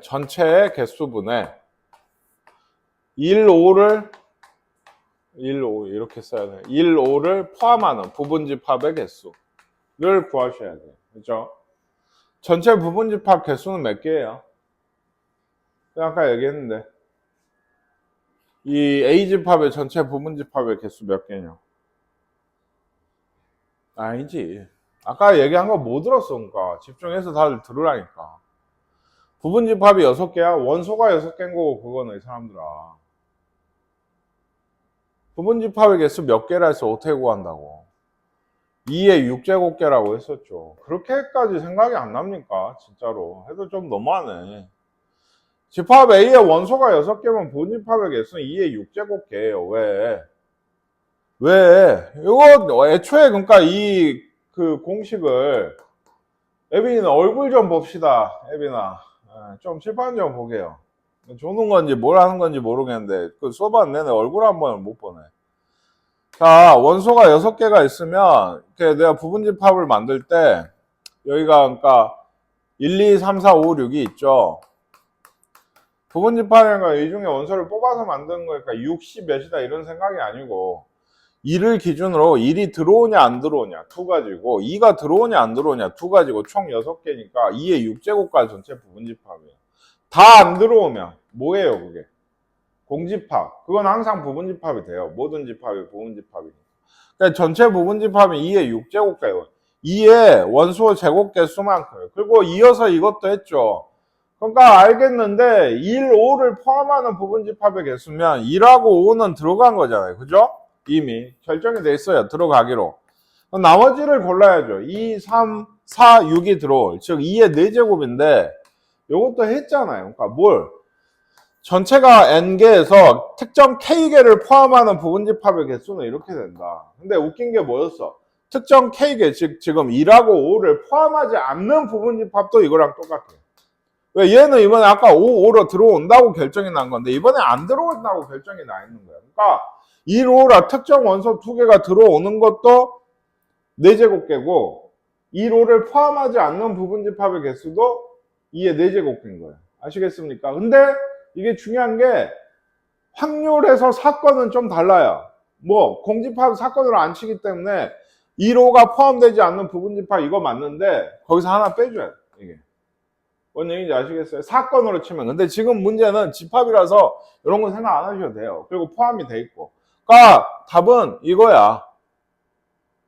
전체의 개수분의 1, 5를 1, 5 이렇게 써야 돼요. 1, 5를 포함하는 부분집합의 개수를 구하셔야 돼요. 그죠? 전체 부분집합 개수는 몇 개예요? 아까 얘기했는데 이 A집합의 전체 부분집합의 개수 몇 개냐? 아니지. 아까 얘기한 거 뭐 들었어? 그러니까 집중해서 다들 들으라니까. 부분집합이 6개야? 원소가 6개인 거고 그거는 이 사람들아. 부분집합의 개수 몇 개라 해서 어떻게 구한다고? 2의 6제곱개라고 했었죠. 그렇게까지 생각이 안 납니까? 진짜로. 해도 좀 너무하네. 집합 A의 원소가 6개면 부분집합의 개수는 2의 6제곱개예요. 왜? 이거 애초에 그러니까 이 그 공식을 에빈이는 얼굴 좀 봅시다. 에빈아. 좀 칠판 좀 보게요. 조는 건지 뭘 하는 건지 모르겠는데 그 수업하는 내내 얼굴 한 번을 못 보네. 자, 원소가 6개가 있으면 이렇게 내가 부분집합을 만들 때 여기가 그러니까 1, 2, 3, 4, 5, 6이 있죠. 부분집합이니까 이 중에 원소를 뽑아서 만드는 거니까 60 몇이다 이런 생각이 아니고 2를 기준으로 1이 들어오냐 안 들어오냐 2가지고 2가 들어오냐 안 들어오냐 2가지고 총 6개니까 2의 6제곱까지 전체 부분집합이에요. 다 안 들어오면 뭐예요 그게? 공집합. 그건 항상 부분집합이 돼요. 모든 집합이 부분집합이니까. 그러니까 전체 부분집합이 2의 6제곱개예요. 2의 원소 제곱개 수만큼. 그리고 이어서 이것도 했죠. 그러니까 알겠는데 1, 5를 포함하는 부분집합의 개수면 1하고 5는 들어간 거잖아요. 그죠? 이미 결정이 돼 있어요. 들어가기로. 나머지를 골라야죠. 2, 3, 4, 6이 들어올. 즉 2의 4제곱인데 이것도 했잖아요. 그러니까 뭘? 전체가 n개에서 특정 k개를 포함하는 부분집합의 개수는 이렇게 된다. 근데 웃긴 게 뭐였어? 특정 k개, 즉 지금 1하고 5를 포함하지 않는 부분집합도 이거랑 똑같아요. 왜? 얘는 이번에 아까 5, 5로 들어온다고 결정이 난 건데 이번에 안 들어온다고 결정이 나 있는 거야. 그러니까 1, 5라 특정 원소 2개가 들어오는 것도 4제곱개고 1, 5를 포함하지 않는 부분집합의 개수도 2의 4제곱개인 거예요. 아시겠습니까? 근데 이게 중요한 게 확률에서 사건은 좀 달라요. 뭐 공집합 사건으로 안 치기 때문에 1호가 포함되지 않는 부분집합 이거 맞는데 거기서 하나 빼줘야 돼. 이게 뭔 얘기인지 아시겠어요? 사건으로 치면. 근데 지금 문제는 집합이라서 이런 건 생각 안 하셔도 돼요. 그리고 포함이 돼 있고. 그러니까 답은 이거야.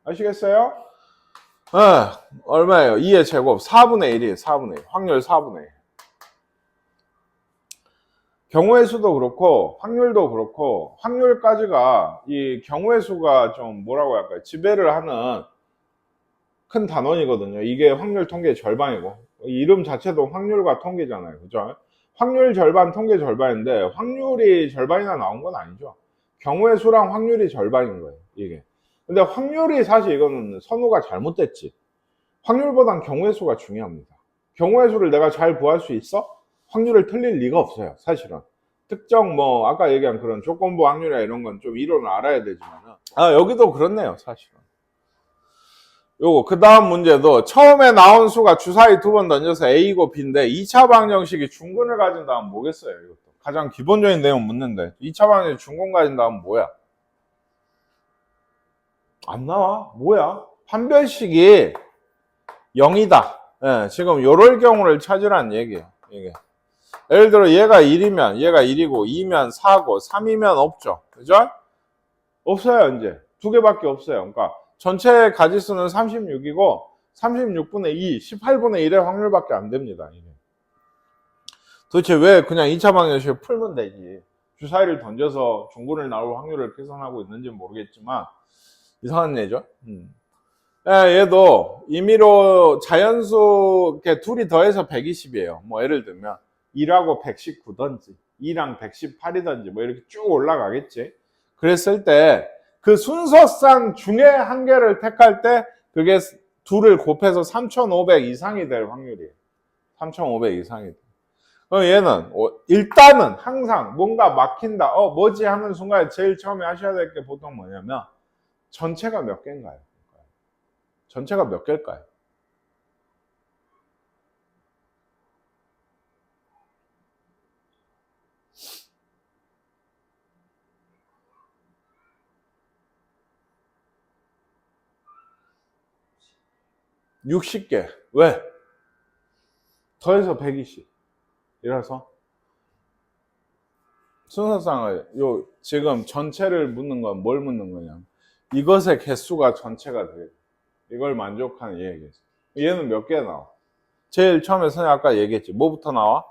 아시겠어요? 얼마예요? 2의 제곱 4분의 1이에요. 4분의 1. 확률 4분의 1. 경우의 수도 그렇고 확률도 그렇고 확률까지가 이 경우의 수가 좀 뭐라고 할까요? 지배를 하는 큰 단원이거든요. 이게 확률 통계의 절반이고 이름 자체도 확률과 통계잖아요. 그죠? 확률 절반, 통계 절반인데 확률이 절반이나 나온 건 아니죠. 경우의 수랑 확률이 절반인 거예요. 이게. 근데 확률이 사실 이거는 선호가 잘못됐지. 확률보단 경우의 수가 중요합니다. 경우의 수를 내가 잘 구할 수 있어? 확률을 틀릴 리가 없어요. 사실은. 특정 뭐 아까 얘기한 그런 조건부 확률이나 이런 건 좀 이론을 알아야 되지만은 여기도 그렇네요. 사실은. 요거 그 다음 문제도 처음에 나온 수가 주사위 2번 던져서 A고 B인데 2차 방정식이 중근을 가진 다음 뭐겠어요? 이것도 가장 기본적인 내용 묻는데 2차 방정식 중근 가진 다음 뭐야? 안 나와? 뭐야? 판별식이 0이다. 예, 지금 요럴 경우를 찾으라는 얘기예요. 이게. 예를 들어 얘가 1이면 얘가 1이고 2면 4고 3이면 없죠. 그죠? 없어요. 이제 2개밖에 없어요. 그러니까 전체 가지수는 36이고 36분의 2, 18분의 1의 확률밖에 안 됩니다. 이게. 도대체 왜 그냥 2차 방정식을 풀면 되지. 주사위를 던져서 중근을 나올 확률을 계산하고 있는지 모르겠지만 이상한 얘죠. 얘도 임의로 자연수 이렇게 둘이 더해서 120이에요. 뭐 예를 들면 2라고 119던지 2랑 118이던지 뭐 이렇게 쭉 올라가겠지. 그랬을 때 그 순서상 중에 한 개를 택할 때 그게 둘을 곱해서 3500 이상이 될 확률이에요. 3500 이상이 돼. 그럼 얘는 일단은 항상 뭔가 막힌다. 뭐지 하는 순간에 제일 처음에 하셔야 될 게 보통 뭐냐면 전체가 몇 개인가요? 전체가 몇 개일까요? (60개) 왜? 더해서 120 이라서 순서상을 지금 전체를 묻는 건 뭘 묻는 거냐, 이것의 개수가 전체가 돼요. 이걸 만족하는 이 얘기겠어. 얘는 몇 개 나와? 제일 처음에 선생님 아까 얘기했지. 뭐부터 나와?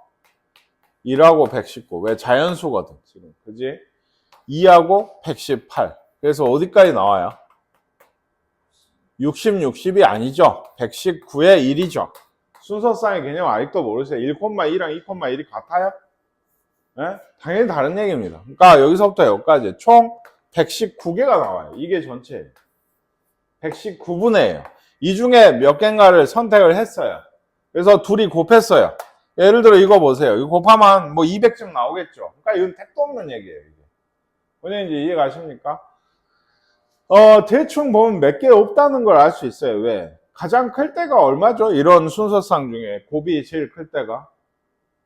2하고 119. 왜? 자연수거든 지금. 그지? 2하고 118. 그래서 어디까지 나와요? 60, 60이 아니죠. 119의 1이죠. 순서상의 개념 아직도 모르세요. 1,2랑 2,1이 같아요? 네? 당연히 다른 얘기입니다. 그러니까 여기서부터 여기까지 총 119개가 나와요. 이게 전체예요. 119분의예요. 이 중에 몇 개인가를 선택을 했어요. 그래서 둘이 곱했어요. 예를 들어 이거 보세요. 이거 곱하면 뭐 200쯤 나오겠죠. 그러니까 이건 택도 없는 얘기예요. 이게. 뭔지 이해 가십니까? 대충 보면 몇 개 없다는 걸 알 수 있어요. 왜? 가장 클 때가 얼마죠? 이런 순서상 중에 곱이 제일 클 때가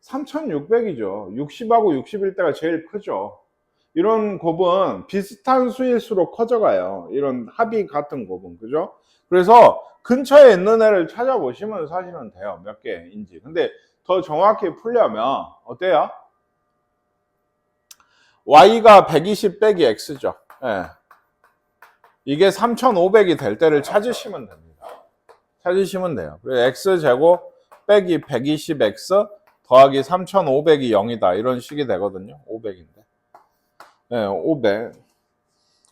3600이죠. 60하고 60일 때가 제일 크죠. 이런 곱은 비슷한 수일수록 커져가요. 이런 합이 같은 곱은. 그죠? 그래서 근처에 있는 애를 찾아보시면 사실은 돼요. 몇 개인지. 근데 더 정확히 풀려면 어때요? y가 120 빼기 x죠. 예. 이게 3500이 될 때를 찾으시면 됩니다. 찾으시면 돼요. 그래서 x제곱 빼기 120x 더하기 3500이 0이다. 이런 식이 되거든요. 500인데. 네, 500.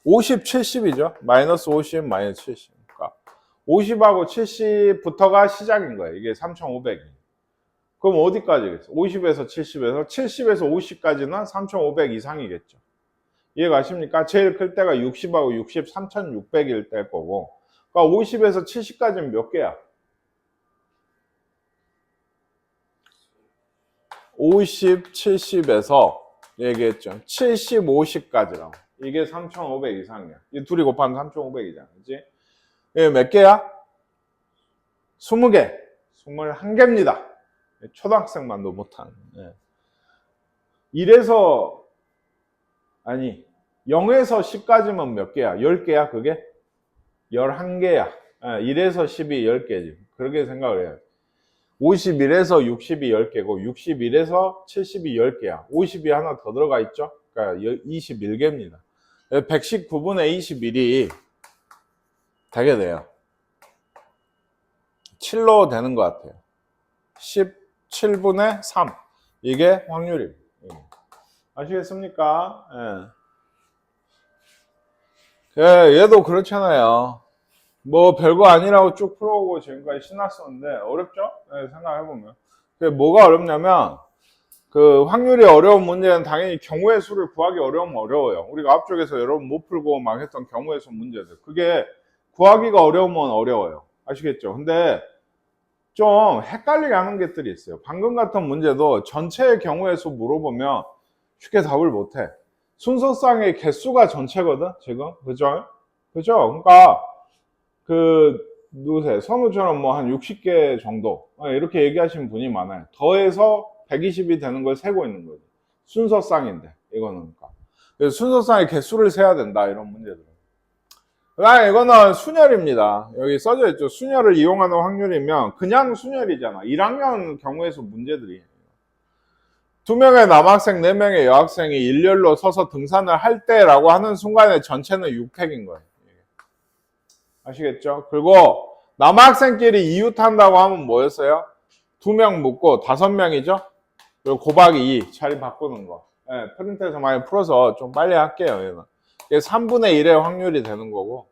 50, 70이죠. 마이너스 50, 마이너스 70. 그러니까 50하고 70부터가 시작인 거예요. 이게 3500이. 그럼 어디까지겠어? 50에서 70에서 50까지는 3500 이상이겠죠. 이해 가십니까? 제일 클 때가 60하고 60, 3600일 때 거고. 그러니까 50에서 70까지는 몇 개야? 50, 70에서 얘기했죠. 70, 50까지라고. 이게 3500 이상이야. 이 둘이 곱하면 3500이잖아. 그치? 이게 몇 개야? 20개. 21개입니다. 초등학생만도 못하는. 예. 1에서, 아니, 0에서 10까지면 몇 개야? 10개야, 그게? 11개야. 1에서 10이 10개지. 그렇게 생각을 해요. 51에서 60이 10개고 61에서 70이 10개야. 50이 하나 더 들어가 있죠? 그러니까 21개입니다. 119분의 21이 되게 돼요. 7로 되는 것 같아요. 17분의 3. 이게 확률입니다. 아시겠습니까? 예. 얘도 그렇잖아요. 뭐 별거 아니라고 쭉 풀어오고 지금까지 신났었는데 어렵죠? 네, 생각해보면. 뭐가 어렵냐면 그 확률이 어려운 문제는 당연히 경우의 수를 구하기 어려우면 어려워요. 우리가 앞쪽에서 여러분 못 풀고 막 했던 경우의 수 문제들, 그게 구하기가 어려우면 어려워요. 아시겠죠? 근데 좀 헷갈리게 하는 것들이 있어요. 방금 같은 문제도 전체의 경우의 수 물어보면 쉽게 답을 못해. 순서상의 개수가 전체거든 지금. 그죠? 그러니까 누구세요? 선우처럼 뭐 한 60개 정도 이렇게 얘기하시는 분이 많아요. 더해서 120이 되는 걸 세고 있는 거죠. 순서상인데 이거는. 그러니까 그래서 순서상의 개수를 세야 된다, 이런 문제들. 그다음에 이거는 순열입니다. 여기 써져 있죠. 순열을 이용하는 확률이면 그냥 순열이잖아. 1학년 경우에서 문제들이 2명의 남학생, 4명의 여학생이 일렬로 서서 등산을 할 때라고 하는 순간에 전체는 6팩인 거예요. 아시겠죠? 그리고 남학생끼리 이웃한다고 하면 뭐였어요? 2명 묻고 5명이죠? 그리고 곱하기 2 자리 바꾸는 거. 프린트에서 많이 풀어서 좀 빨리 할게요. 얘는. 이게 3분의 1의 확률이 되는 거고,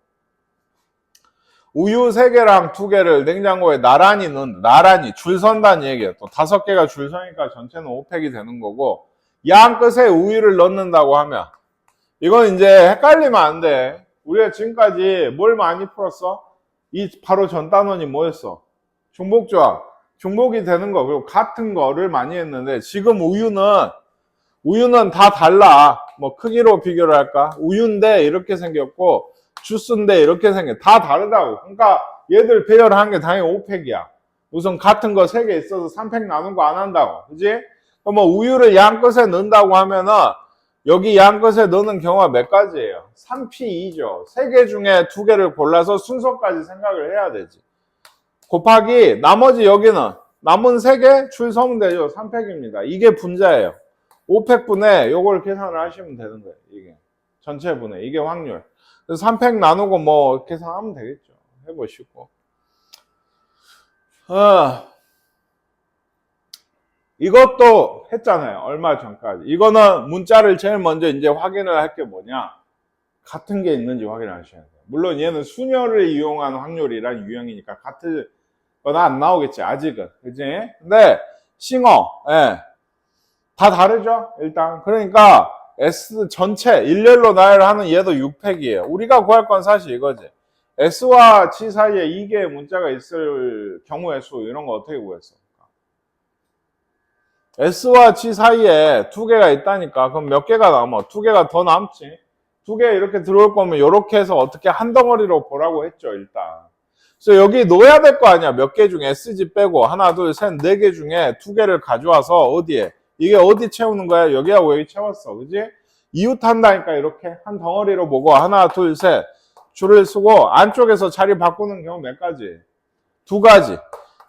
우유 3개랑 2개를 냉장고에 나란히 넣는다. 나란히 줄 선다는 얘기예요. 또 5개가 줄 서니까 전체는 5팩이 되는 거고, 양 끝에 우유를 넣는다고 하면 이건 이제 헷갈리면 안 돼. 우리가 지금까지 뭘 많이 풀었어? 이 바로 전 단원이 뭐였어? 중복조합. 중복이 되는 거, 그리고 같은 거를 많이 했는데, 지금 우유는 다 달라. 뭐 크기로 비교를 할까? 우유인데 이렇게 생겼고, 주스인데 이렇게 생겼. 다 다르다고. 그러니까 얘들 배열한 게 당연히 5팩이야. 우선 같은 거 3개 있어서 3팩 나눈 거 안 한다고. 그지? 뭐 우유를 양 끝에 넣는다고 하면은, 여기 양 끝에 넣는 경우가 몇 가지예요? 3P2죠. 3개 중에 2개를 골라서 순서까지 생각을 해야 되지. 곱하기 나머지 여기는 남은 3개 줄 서면 되죠. 3팩입니다. 이게 분자예요. 5팩분에 요걸 계산을 하시면 되는 거예요. 이게 전체 분의 이게 확률. 그래서 3팩 나누고 뭐 계산하면 되겠죠. 해보시고. 이것도 했잖아요. 얼마 전까지. 이거는 문자를 제일 먼저 이제 확인을 할 게 뭐냐. 같은 게 있는지 확인하셔야 돼요. 물론 얘는 순열을 이용한 확률이란 유형이니까 같은 거나 안 나오겠지. 아직은. 그지? 근데 싱어, 예. 다 다르죠? 일단. 그러니까 S 전체 일렬로 나열하는 얘도 6팩이에요. 우리가 구할 건 사실 이거지. S와 G 사이에 2개의 문자가 있을 경우의 수 이런 거 어떻게 구했어? S와 G 사이에 2개가 있다니까. 그럼 몇 개가 남아? 2개가 더 남지. 2개 이렇게 들어올 거면 이렇게 해서 어떻게 한 덩어리로 보라고 했죠, 일단. 그래서 여기 놓아야 될 거 아니야. 몇 개 중에 SG 빼고 하나, 둘, 셋, 4개 중에 2개를 가져와서 어디에? 이게 어디 채우는 거야? 여기하고 여기 채웠어. 그지? 이웃한다니까 이렇게 한 덩어리로 보고 하나, 둘, 셋 줄을 쓰고 안쪽에서 자리 바꾸는 경우 몇 가지? 2가지.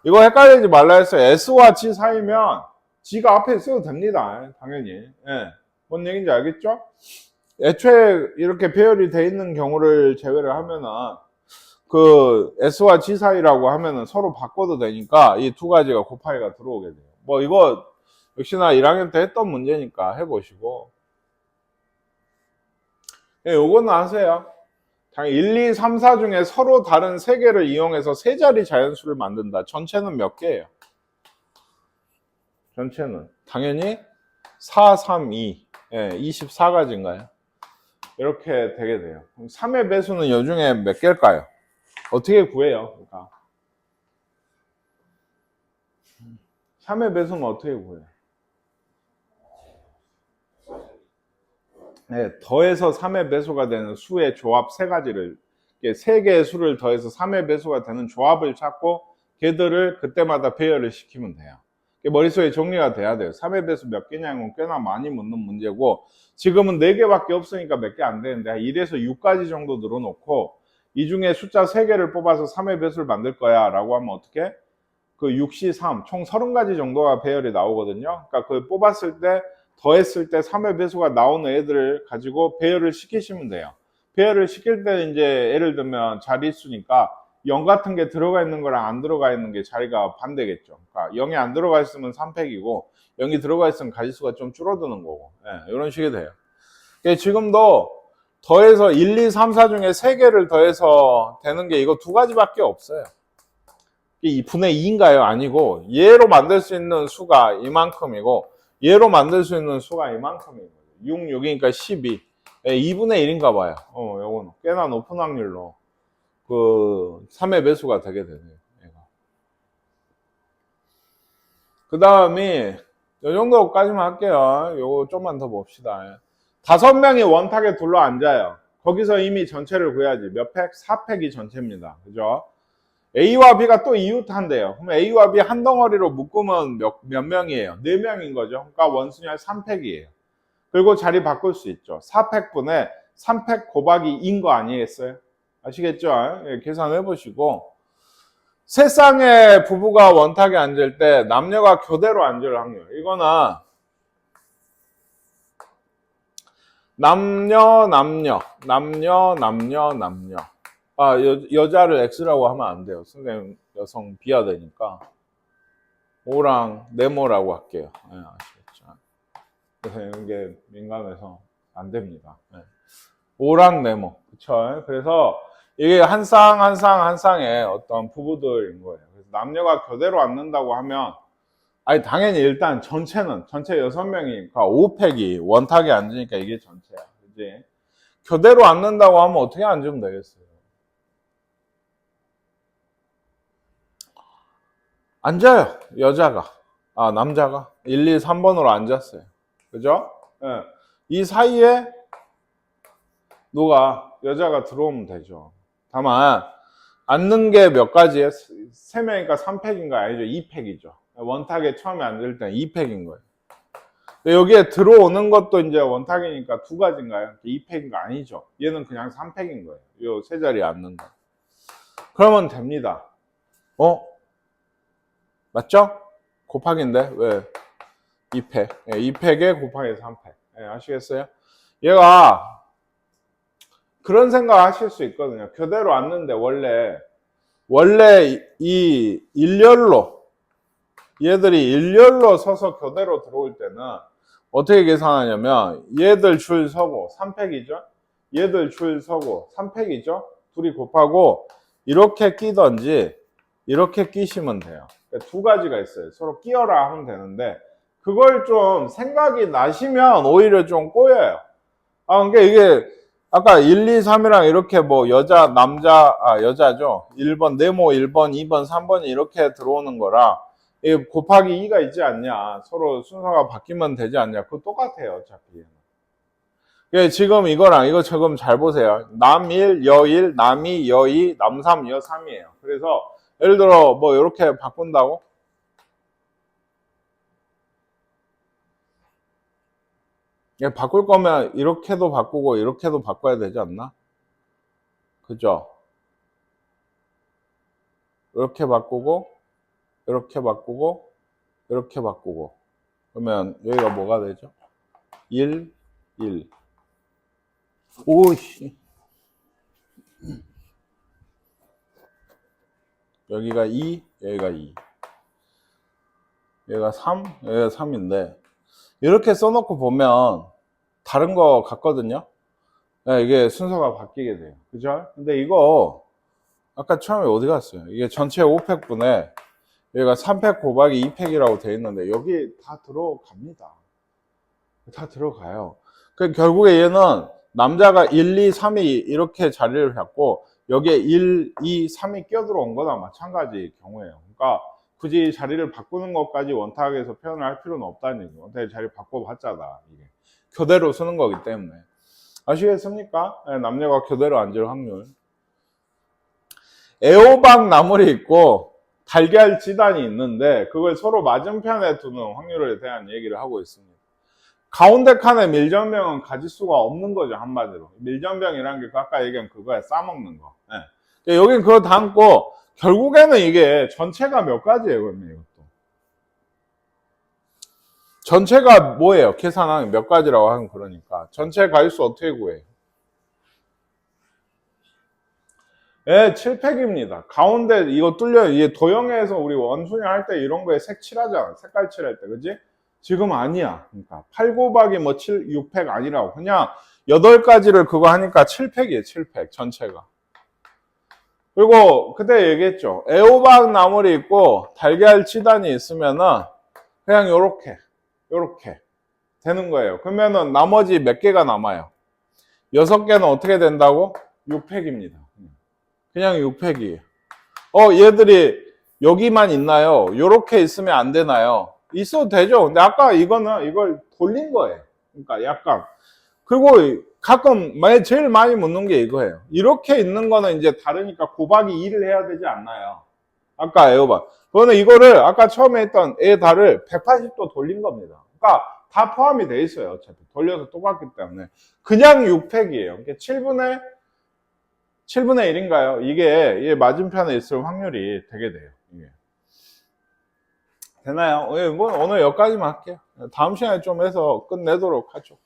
이거 헷갈리지 말라 했어요. S와 G 사이면 G가 앞에 써도 됩니다. 당연히. 예. 뭔 얘기인지 알겠죠? 애초에 이렇게 배열이 돼 있는 경우를 제외를 하면은 그 S와 G 사이라고 하면은 서로 바꿔도 되니까 이 2가지가 곱하기가 들어오게 돼요. 뭐 이거 역시나 1학년 때 했던 문제니까 해보시고. 예, 요거는 아세요? 당연히 1, 2, 3, 4 중에 서로 다른 3개를 이용해서 3자리 자연수를 만든다. 전체는 몇 개예요? 전체는 당연히 4, 3, 2. 예, 24가지인가요? 이렇게 되게 돼요. 그럼 3의 배수는 요 중에 몇 개일까요? 어떻게 구해요? 그러니까 3의 배수는 어떻게 구해요? 네, 더해서 3의 배수가 되는 수의 조합 3가지를 3개의 수를 더해서 3의 배수가 되는 조합을 찾고 걔들을 그때마다 배열을 시키면 돼요. 머릿속에 정리가 돼야 돼요. 3의 배수 몇 개냐는 꽤나 많이 묻는 문제고 지금은 4개밖에 없으니까 몇 개 안 되는데 1에서 6가지 정도 늘어놓고 이 중에 숫자 3개를 뽑아서 3의 배수를 만들 거야 라고 하면 어떻게? 그 6시 3, 총 30가지 정도가 배열이 나오거든요. 그러니까 그걸 뽑았을 때 더했을 때 3의 배수가 나오는 애들을 가지고 배열을 시키시면 돼요. 배열을 시킬 때 이제 예를 들면 자릿수니까 0 같은 게 들어가 있는 거랑 안 들어가 있는 게 자리가 반대겠죠. 그러니까 0이 안 들어가 있으면 3팩이고 0이 들어가 있으면 가지수가 좀 줄어드는 거고. 예, 이런 식이 돼요. 지금도 더해서 1, 2, 3, 4 중에 3개를 더해서 되는 게 이거 2가지밖에 없어요. 이 분의 2인가요? 아니고 얘로 만들 수 있는 수가 이만큼이고 얘로 만들 수 있는 수가 이만큼이고 6, 6이니까 12. 2분의 1인가 봐요. 요거는 꽤나 높은 확률로 그 3의 배수가 되게 되네요. 그 다음에 요 정도까지만 할게요. 요거 좀만 더 봅시다. 5명이 원탁에 둘러 앉아요. 거기서 이미 전체를 구해야지. 몇 팩? 4팩이 전체입니다. 그죠? A와 B가 또 이웃한대요. 그럼 A와 B 한 덩어리로 묶으면 몇 명이에요? 4명인 거죠. 그러니까 원순위가 3팩이에요. 그리고 자리 바꿀 수 있죠. 4팩분에 3팩 곱하기 2인 거 아니겠어요? 아시겠죠? 예, 계산해 보시고 세 쌍의 부부가 원탁에 앉을 때 남녀가 교대로 앉을 확률. 이거는 남녀. 여자를 X라고 하면 안 돼요. 선생님 여성 비하되니까 O랑 네모라고 할게요. 네, 아시겠죠? 그래서 이게 민감해서 안 됩니다. 네. O랑 네모. 그쵸? 그래서 이게 한 쌍 한 쌍 한 쌍의 어떤 부부들인 거예요. 그래서 남녀가 교대로 앉는다고 하면 아니 당연히 일단 전체 6명이니까 5팩이 원탁에 앉으니까 이게 전체야. 그지? 교대로 앉는다고 하면 어떻게 앉으면 되겠어요? 앉아요. 여자가. 남자가 1, 2, 3번으로 앉았어요. 그죠? 네. 이 사이에 여자가 들어오면 되죠. 다만 앉는 게 몇 가지예요? 3명이니까 3팩인가 아니죠? 2팩이죠. 원탁에 처음에 앉을 때는 2팩인 거예요. 근데 여기에 들어오는 것도 이제 원탁이니까 2가지인가요? 2팩인가 아니죠. 얘는 그냥 3팩인 거예요. 요 세 자리에 앉는 거. 그러면 됩니다. 맞죠? 곱하기인데 왜? 2팩. 2팩에 곱하기 3팩. 아시겠어요? 얘가 그런 생각 하실 수 있거든요. 교대로 앉는데 원래 이 일렬로 얘들이 일렬로 서서 교대로 들어올 때는 어떻게 계산하냐면 얘들 줄 서고 3팩이죠. 얘들 줄 서고 3팩이죠. 둘이 곱하고 이렇게 끼든지 이렇게 끼시면 돼요. 2가지가 있어요. 서로 끼어라 하면 되는데 그걸 좀 생각이 나시면 오히려 좀 꼬여요. 그러니까 이게 아까 1, 2, 3이랑 이렇게 뭐 여자죠. 1번, 네모 1번, 2번, 3번이 이렇게 들어오는 거라 이게 곱하기 2가 있지 않냐. 서로 순서가 바뀌면 되지 않냐. 그거 똑같아요. 어차피. 지금 이거랑 이거 지금 잘 보세요. 남1, 여1, 남2, 여2, 남3, 여3이에요. 그래서 예를 들어 뭐 이렇게 바꾼다고? 바꿀 거면 이렇게도 바꾸고 이렇게도 바꿔야 되지 않나? 그죠? 이렇게 바꾸고 이렇게 바꾸고 이렇게 바꾸고 그러면 여기가 뭐가 되죠? 1, 1 오씨 여기가 2, 여기가 2 여기가 3, 여기가 3인데 이렇게 써놓고 보면 다른 거 같거든요. 이게 순서가 바뀌게 돼요. 그죠? 근데 이거 아까 처음에 어디 갔어요? 이게 전체 5팩분에 여기가 3팩 곱하기 2팩이라고 되어 있는데 여기 다 들어갑니다. 다 들어가요. 결국에 얘는 남자가 1, 2, 3이 이렇게 자리를 잡고 여기에 1, 2, 3이 끼어들어온 거나 마찬가지 경우예요. 그러니까 굳이 자리를 바꾸는 것까지 원탁에서 표현을 할 필요는 없다는 얘기예요. 원탁에 자리 바꿔봤자다. 이게 교대로 쓰는 거기 때문에. 아시겠습니까? 남녀가 교대로 앉을 확률. 애호박 나물이 있고 달걀 지단이 있는데 그걸 서로 맞은편에 두는 확률에 대한 얘기를 하고 있습니다. 가운데 칸에 밀전병은 가짓수가 없는 거죠. 한마디로. 밀전병이라는 게 아까 얘기한 그거야. 싸먹는 거. 여긴 그거 담고 결국에는 이게 전체가 몇 가지예요. 그러면 이것도. 전체가 뭐예요? 계산하면 몇 가지라고 하면 그러니까. 전체 가짓수 어떻게 구해요? 7팩입니다. 가운데 이거 뚫려요. 이게 도형에서 우리 원순위 할 때 이런 거에 색 칠하잖아. 색깔 칠할 때. 그지? 지금 아니야. 그러니까 8 곱하기 뭐 7, 6팩 아니라고. 그냥 8가지를 그거 하니까 7팩이에요. 7팩 전체가. 그리고 그때 얘기했죠. 애호박 나물이 있고 달걀 치단이 있으면은 그냥 요렇게 되는 거예요. 그러면은 나머지 몇 개가 남아요? 6개는 어떻게 된다고? 6팩입니다. 그냥 6팩이에요. 얘들이 여기만 있나요? 요렇게 있으면 안 되나요? 있어도 되죠. 근데 아까 이걸 돌린 거예요. 그러니까 약간. 그리고 가끔 제일 많이 묻는 게 이거예요. 이렇게 있는 거는 이제 다르니까 곱하기 2를 해야 되지 않나요? 아까 애호박. 그거는 이거를 아까 처음에 했던 달을 180도 돌린 겁니다. 그러니까 다 포함이 돼 있어요. 어차피 돌려서 똑같기 때문에. 그냥 6팩이에요. 그러니까 7분의 1인가요? 이게 맞은편에 있을 확률이 되게 돼요. 이게. 되나요? 오늘 여기까지만 할게요. 다음 시간에 좀 해서 끝내도록 하죠.